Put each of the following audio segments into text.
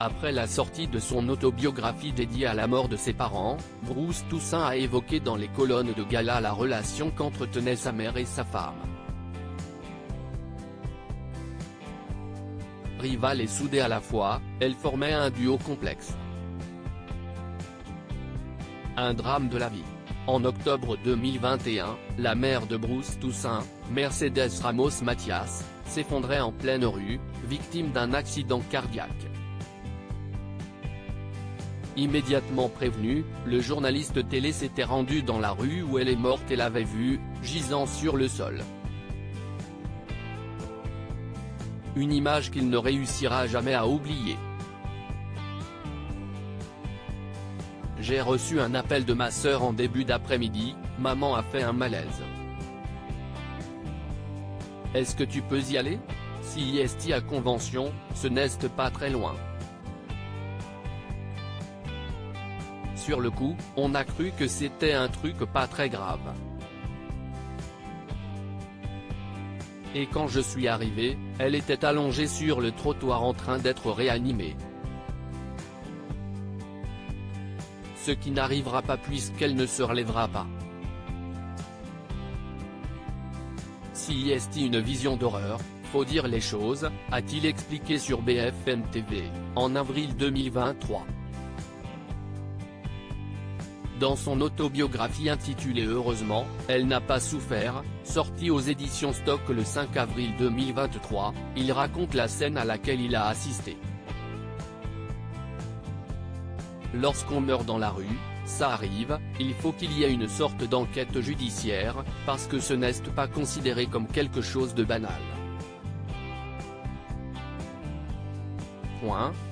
Après la sortie de son autobiographie dédiée à la mort de ses parents, Bruce Toussaint a évoqué dans les colonnes de Gala la relation qu'entretenaient sa mère et sa femme. Rivales et soudées à la fois, elles formaient un duo complexe. Un drame de la vie. En octobre 2021, la mère de Bruce Toussaint, Mercedes Ramos Mathias, s'effondrait en pleine rue, victime d'un accident cardiaque. Immédiatement prévenu, le journaliste télé s'était rendu dans la rue où elle est morte et l'avait vue, gisant sur le sol. Une image qu'il ne réussira jamais à oublier. J'ai reçu un appel de ma sœur en début d'après-midi, maman a fait un malaise. Est-ce que tu peux y aller? Si est à Convention, ce n'est pas très loin. Sur le coup, on a cru que c'était un truc pas très grave. Et quand je suis arrivé, elle était allongée sur le trottoir en train d'être réanimée. Ce qui n'arrivera pas puisqu'elle ne se relèvera pas. Si est une vision d'horreur, faut dire les choses, a-t-il expliqué sur BFM TV, en avril 2023. Dans son autobiographie intitulée Heureusement, elle n'a pas souffert, sortie aux éditions Stock le 5 avril 2023, il raconte la scène à laquelle il a assisté. Lorsqu'on meurt dans la rue, ça arrive, il faut qu'il y ait une sorte d'enquête judiciaire, parce que ce n'est pas considéré comme quelque chose de banal.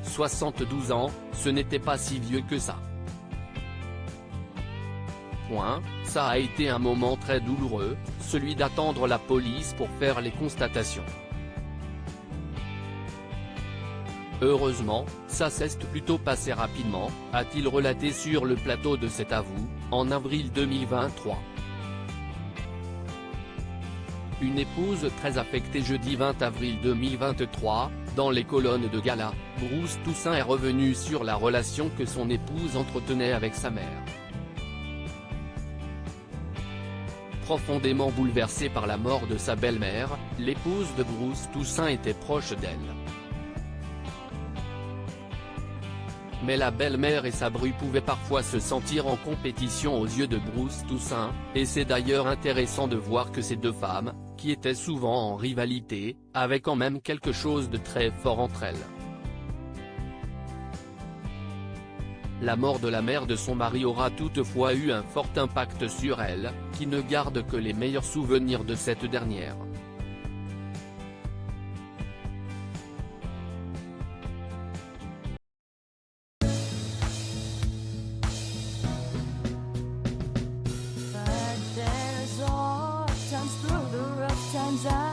72 ans, ce n'était pas si vieux que ça. Ça a été un moment très douloureux, celui d'attendre la police pour faire les constatations. Heureusement, ça s'est plutôt passé rapidement, a-t-il relaté sur le plateau de Cet à vous, en avril 2023. Une épouse très affectée. Jeudi 20 avril 2023, dans les colonnes de Gala, Bruce Toussaint est revenu sur la relation que son épouse entretenait avec sa mère. Profondément bouleversée par la mort de sa belle-mère, l'épouse de Bruce Toussaint était proche d'elle. Mais la belle-mère et sa bru pouvaient parfois se sentir en compétition aux yeux de Bruce Toussaint, et c'est d'ailleurs intéressant de voir que ces deux femmes, qui étaient souvent en rivalité, avaient quand même quelque chose de très fort entre elles. La mort de la mère de son mari aura toutefois eu un fort impact sur elle, qui ne garde que les meilleurs souvenirs de cette dernière. But there's all times through the rough times